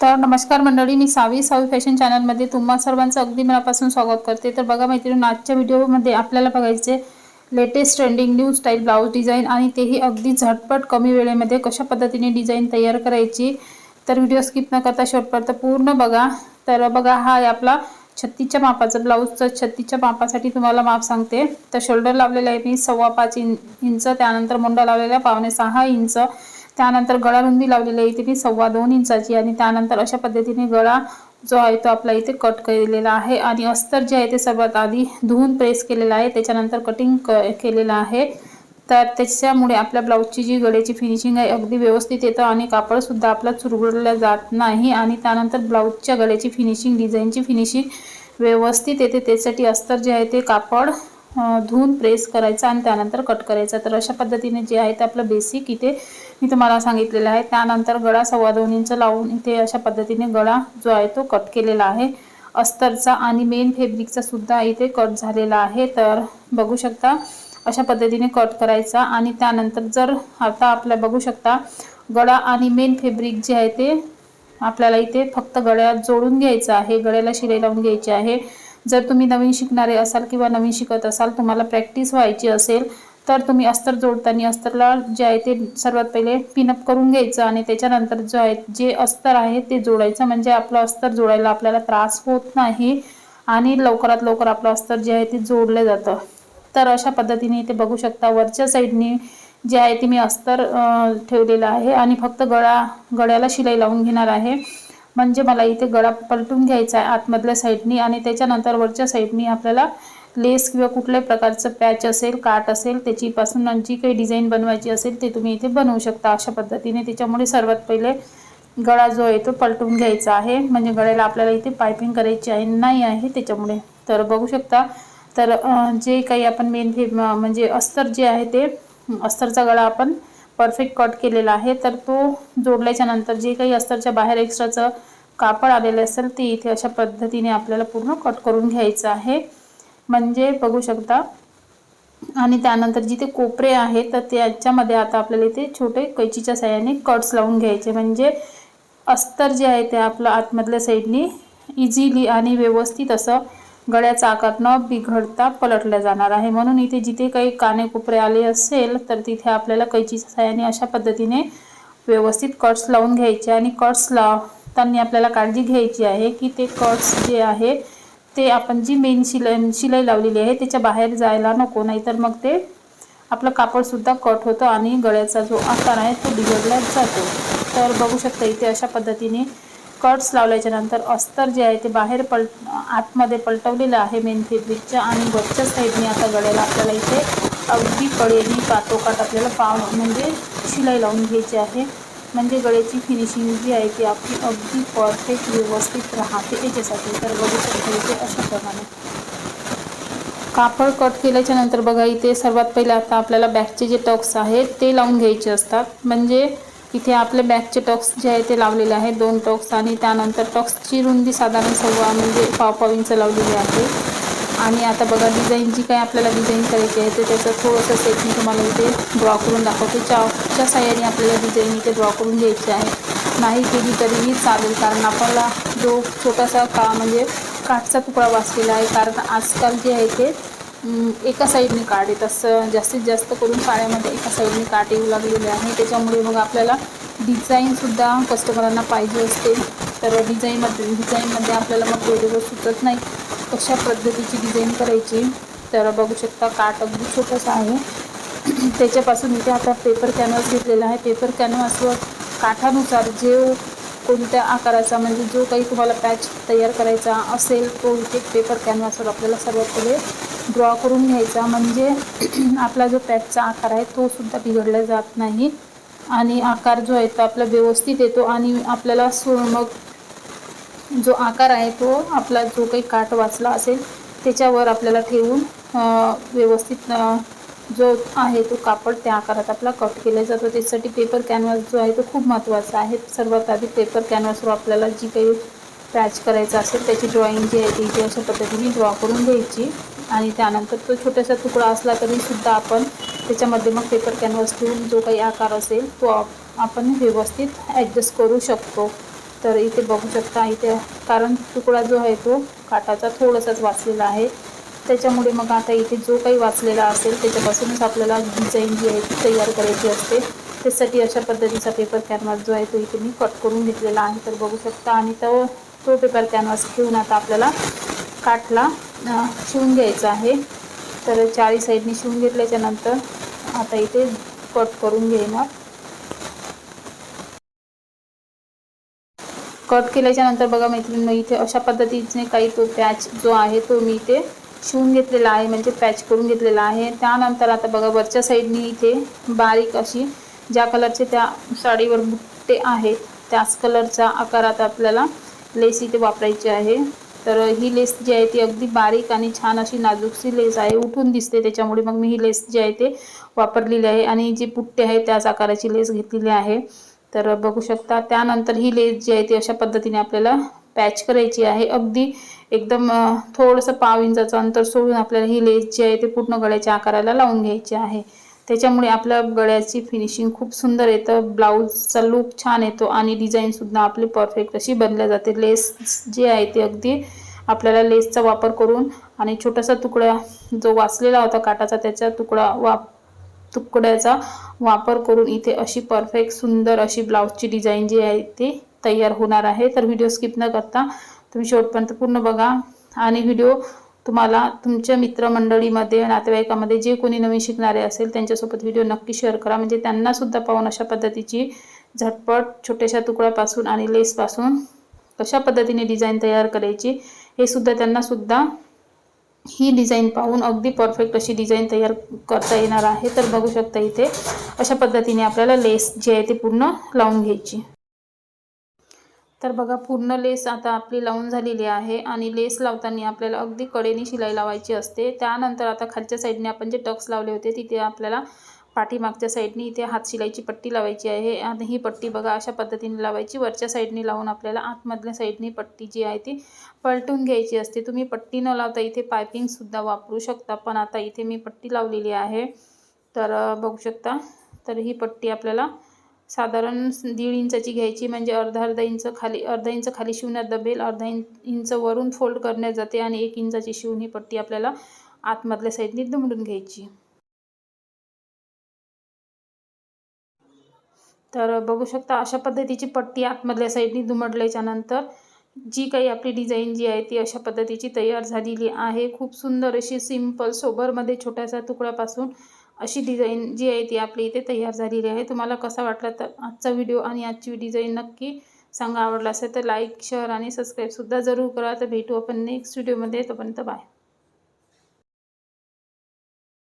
तर नमस्कार मंडळी, मी सावी फॅशन चॅनलमध्ये तुम्हा सर्वांचं अगदी मनापासून स्वागत करते। तर बघा मैत्रिणी, आजच्या व्हिडिओमध्ये आपल्याला बघायचे latest trending new style blouse design आणि तेही अगदी झटपट कमी वेळेमध्ये कशा पद्धतीने डिझाईन तयार करायची। तर व्हिडिओ स्किप न करता शेवटपर्यंत पूर्ण बघा। तर बघा, हा आहे आपला 36च्या मापाचा ब्लाउज। तर 36च्या मापासाठी तुम्हाला माप सांगते। तर शोल्डर लावलेला आहे मी 5.25 इंच, त्यानंतर मुंडा लावलेला 5.6 इंच, त्यानंतर गळा रुंदी लावलेली आहे इथे मी 2.25 इंचाची, आणि त्यानंतर अशा पद्धतीने गळा जो आहे तो आपला इथे कट केलेला आहे। आणि अस्तर जे आहे ते सर्वात आधी धुवून प्रेस केलेला आहे, त्याच्यानंतर कटिंग केलेला आहे। तर त्याच्यामुळे आपल्या ब्लाउजची जी गळ्याची फिनिशिंग आहे अगदी व्यवस्थित येतं आणि कापड सुद्धा आपला चुरगळला जात नाही। आणि त्यानंतर ब्लाउजच्या गळ्याची फिनिशिंग, डिझाईनची फिनिशिंग व्यवस्थित येते। त्यासाठी अस्तर जे आहे ते कापड धुवून प्रेस करायचा आणि त्यानंतर कट करायचा। तर अशा पद्धतीने जे आहे ते आपलं बेसिक इथे मी तुम्हाला सांगितलेलं आहे। त्यानंतर गळा 2.25 इंच लावून इथे अशा पद्धतीने गळा जो आहे तो कट केलेला आहे। अस्तरचा आणि मेन फॅब्रिकचा सुद्धा इथे कट झालेला आहे। तर बघू शकता अशा पद्धतीने कट करायचा। आणि त्यानंतर जर आता आपल्या बघू शकता गळा आणि मेन फॅब्रिक जे आहे ते आपल्याला इथे फक्त गळ्यात जोडून घ्यायचं आहे, गळ्याला शिलाई लावून घ्यायची आहे। जर तुम्ही नवीन शिकणारे असाल किंवा नवीन शिकत असाल, तुम्हाला प्रॅक्टिस व्हायची असेल, तर तुम्ही अस्तर जोडताना अस्तरला जे आहे ते सर्वात पहिले पिनअप करून घ्यायचं आणि त्याच्यानंतर जो आहे जे अस्तर आहे ते जोडायचं, म्हणजे आपलं अस्तर जोडायला आपल्याला त्रास होत नाही आणि लवकरात लवकर आपलं अस्तर जे आहे ते जोडलं जातं। तर अशा पद्धतीने इथे बघू शकता वरच्या साईडनी जे आहे ते मी अस्तर ठेवलेलं आहे आणि फक्त गळ्याला शिलाई लावून घेणार आहे। म्हणजे मला इथे गळा पलटून घ्यायचा आहे आतमधल्या साईडनी, आणि त्याच्यानंतर वरच्या साईडनी आपल्याला लेस किंवा कुठल्याही प्रकारचं पॅच असेल, काट असेल, त्याचीपासून जी काही डिझाईन बनवायची असेल ते तुम्ही इथे बनवू शकता अशा पद्धतीने। त्याच्यामुळे सर्वात पहिले गळा जो आहे तो पलटून घ्यायचा आहे, म्हणजे गळ्याला आपल्याला इथे पायपिंग करायची आहे नाही आहे त्याच्यामुळे। तर बघू शकता, तर जे काही आपण मेन म्हणजे अस्तर जे आहे ते अस्तरचा गळा आपण परफेक्ट कट केलेला आहे। तर तो जोडल्याच्या नंतर जे काही अस्तरच्या बाहेर एक्स्ट्राचं कापड आलेलं असेल ते इथे अशा पद्धतीने आपल्याला पूर्ण कट करून घ्यायचं आहे, म्हणजे बघू शकता। आणि त्यानंतर जिथे कोपरे आहेत तर त्याच्यामध्ये आता आपल्याला इथे छोटे कैचीच्या साहाय्याने कट्स लावून घ्यायचे, म्हणजे अस्तर जे आहे ते आपलं आतमधल्या साईडनी इझिली आणि व्यवस्थित असं गळ्याचा आकार न बिघडता पलटला जाणार आहे। म्हणून इथे जिथे काही कानेकोपरे आले असेल तर तिथे आपल्याला कैचीच्या साहाय्याने अशा पद्धतीने व्यवस्थित कट्स लावून घ्यायचे। आणि कट्स लावताना आपल्याला काळजी घ्यायची आहे की ते कट्स जे आहे ते आपण जी मेन शिलाई लावलेली आहे त्याच्या बाहेर जायला नको, नाहीतर मग ते आपलं कापड सुद्धा कट होतं आणि गळ्याचा जो आकार आहे तो बिघडला जातो। तर बघू शकता इथे अशा पद्धतीने कट्स लावल्याच्या नंतर अस्तर जे आहे ते बाहेर आतमध्ये पलटवलेलं आहे मेन फॅब्रिकच्या, आणि वरच्या साईडने आता गळ्याला आपल्याला इथे अगदी कडेने काठोकाठ आपल्याला म्हणजे शिलाई लावून घ्यायची आहे, म्हणजे गळ्याची फिनिशिंग जी आहे ती आपली अगदी परफेक्ट व्यवस्थित राहते याच्यासाठी। तर बघू शकता इथे अशा प्रमाणे कापड कट केल्याच्या नंतर बघा इथे सर्वात पहिले आता आपल्याला बॅकचे जे टक्स आहेत ते लावून घ्यायचे असतात। म्हणजे इथे आपले बॅकचे टक्स जे आहे ते लावलेले आहेत 2 टक्स, आणि त्यानंतर टक्सची रुंदी साधारण 1.25 म्हणजे 1.5 इंच लावलेली आहे। आणि आता बघा डिझाईन जी काही आपल्याला डिझाईन करायची आहे तर त्याचं थोडंसं सेट मी तुम्हाला इथे ड्रॉ करून दाखवते। चाकच्या साहाय्याने आपल्याला डिझाईन इथे ड्रॉ करून घ्यायची आहे, नाही केली तरीही चालेल, कारण आपल्याला जो छोटासा म्हणजे काठचा तुकडा वाचलेला आहे, कारण आजकाल जे आहे ते एका साईडने काठ येत असं जास्तीत जास्त करून पाण्यामध्ये एका साईडने काठ येऊ लागलेले आहे। त्याच्यामुळे मग आपल्याला डिझाईनसुद्धा कस्टमरांना पाहिजे असते, तर डिझाईनमध्ये आपल्याला मग वेगवेगळं सुचत नाही कशा पद्धतीची डिझाईन करायची। तर बघू शकता काठ अगदी छोटंसं आहे, त्याच्यापासून इथे आता पेपर कॅनव्हास घेतलेला आहे। पेपर कॅनव्हासवर काठानुसार जे कोणत्या आकाराचा म्हणजे जो काही तुम्हाला पॅच तयार करायचा असेल तो इथे पेपर कॅनव्हासवर आपल्याला सर्वात पहिले ड्रॉ करून घ्यायचा, म्हणजे आपला जो पॅचचा आकार आहे तो सुद्धा बिघडला जात नाही आणि आकार जो आहे तो आपला व्यवस्थित येतो। आणि आपल्याला मग जो आकार आहे तो आपला जो काही काठ वाचला असेल त्याच्यावर आपल्याला ठेवून व्यवस्थित जो आहे तो कापड त्या आकारात आपला कट केला जातो। त्यासाठी पेपर कॅनव्हास जो आहे तो खूप महत्त्वाचा आहे। सर्वात आधी पेपर कॅनव्हासवर आपल्याला जी काही पॅच करायचा असेल त्याची ड्रॉइंग जी आहे ती इथे अशा पद्धतीने ड्रॉ करून घ्यायची, आणि त्यानंतर तो छोटासा तुकडा असला तरीसुद्धा आपण त्याच्यामध्ये मग पेपर कॅनव्हास ठेवून जो काही आकार असेल तो आपण व्यवस्थित ॲडजस्ट करू शकतो। तर इथे बघू शकता, इथे कारण तुकडा जो आहे तो काठाचा थोडासाच वाचलेला आहे, त्याच्यामुळे मग आता इथे जो काही वाचलेला असेल त्याच्यापासूनच आपल्याला डिझाईन जी आहे ती तयार करायची असते. त्यासाठी अशा पद्धतीचा पेपर कॅनव्हास जो आहे तो इथे मी कट करून घेतलेला आहे. तर बघू शकता, आणि तो पेपर कॅनव्हास घेऊन आता आपल्याला काठला शिवून घ्यायचा आहे. तर चारी साईडनी शिवून घेतल्याच्या नंतर आता इथे कट करून घेणार. कट केल्याच्या नंतर बघा मैत्रिणींनो, इथे अशा पद्धतीने काही तो पॅच जो आहे तो मी इथे शिवून घेतलेला आहे, म्हणजे पॅच करून घेतलेला आहे. त्यानंतर आता बघा वरच्या साईडनी इथे बारीक अशी ज्या कलरचे त्या साडीवर बुट्टे आहेत त्याच कलरच्या आकारात आपल्याला लेस इथे वापरायची आहे. तर ही लेस जी आहे ती अगदी बारीक आणि छान अशी नाजूकशी लेस आहे, उठून दिसते, त्याच्यामुळे मग मी ही लेस जी आहे ते वापरलेली आहे आणि जी बुट्टे आहे त्याच आकाराची लेस घेतलेली आहे. तर बघू शकता, त्यानंतर ही लेस जी आहे ती अशा पद्धतीने आपल्याला पॅच करायची आहे. अगदी एकदम थोडंसं पाव इंचाचं अंतर सोडून आपल्याला ही लेस जी आहे ते पूर्ण गळ्याच्या आकाराला लावून घ्यायची आहे. त्याच्यामुळे आपल्या गळ्याची फिनिशिंग खूप सुंदर येतं, ब्लाऊजचा लुक छान येतो आणि डिझाईनसुद्धा आपली परफेक्ट अशी बनल्या जाते. लेस जी आहे ती अगदी आपल्याला लेसचा वापर करून आणि छोटासा तुकडा जो वाचलेला होता काठाचा त्याचा तुकड्याचा वापर करून इथे अशी परफेक्ट सुंदर अशी ब्लाऊजची डिझाईन जी आहे ती तयार होणार आहे. तर व्हिडिओ स्किप न करता तुम्ही शेवटपर्यंत पूर्ण बघा आणि व्हिडिओ तुम्हाला तुमच्या मित्रमंडळीमध्ये नातेवाईकामध्ये जे कोणी नवीन शिकणारे असेल त्यांच्यासोबत व्हिडिओ नक्की शेअर करा, म्हणजे त्यांनासुद्धा पाहून अशा पद्धतीची झटपट छोट्याशा तुकड्यापासून आणि लेसपासून कशा पद्धतीने डिझाईन तयार करायची हे सुद्धा त्यांनासुद्धा ही डिझाईन पाहून अगदी परफेक्ट अशी डिझाईन तयार करता येणार आहे. तर बघू शकता, इथे अशा पद्धतीने आपल्याला लेस जी आहे ती पूर्ण लावून घ्यायची. तर बघा, पूर्ण लेस आता आपली लावून झालेली आहे आणि लेस लावताना आपल्याला अगदी कडेने शिलाई लावायची असते. त्यानंतर आता खालच्या साईडने आपण जे टक्स लावले होते तिथे आपल्याला पाठीमागच्या साईडने इथे हात शिलाईची पट्टी लावायची आहे आणि ही पट्टी बघा अशा पद्धतीने लावायची. वरच्या साईडने लावून आपल्याला आतमधल्या साईडने पट्टी जी आहे ती पलटून घ्यायची असते. तुम्ही पट्टी न लावता इथे पायपिंगसुद्धा वापरू शकता, पण आता इथे मी पट्टी लावलेली आहे. तर बघू शकता, तर ही पट्टी आपल्याला साधारण 1.5 इंचाची घ्यायची, म्हणजे अर्धा इंच खाली शिवण्यात दबेल, अर्धा इंच वरून फोल्ड करण्यात जाते आणि 1 इंचाची शिवून ही पट्टी आपल्याला आतमधल्या साईडने दुमडून घ्यायची. तर बघू शकता, अशा पद्धतीची पट्टी आतमधल्या साईडने दुमडल्याच्या नंतर जी काही आपली डिझाईन जी आहे ती अशा पद्धतीची तयार झालेली आहे. खूप सुंदर अशी सिंपल सोबरमध्ये छोट्याशा तुकड्यापासून अशी डिझाईन जी आहे ती आपली इथे तयार झालेली आहे. तुम्हाला कसा वाटला तर आजचा व्हिडिओ आणि आजची डिझाईन नक्की सांगा. आवडला असेल तर लाईक, शेअर आणि सबस्क्राईबसुद्धा जरूर करा. तर भेटू आपण नेक्स्ट व्हिडिओमध्ये. तोपर्यंत बाय.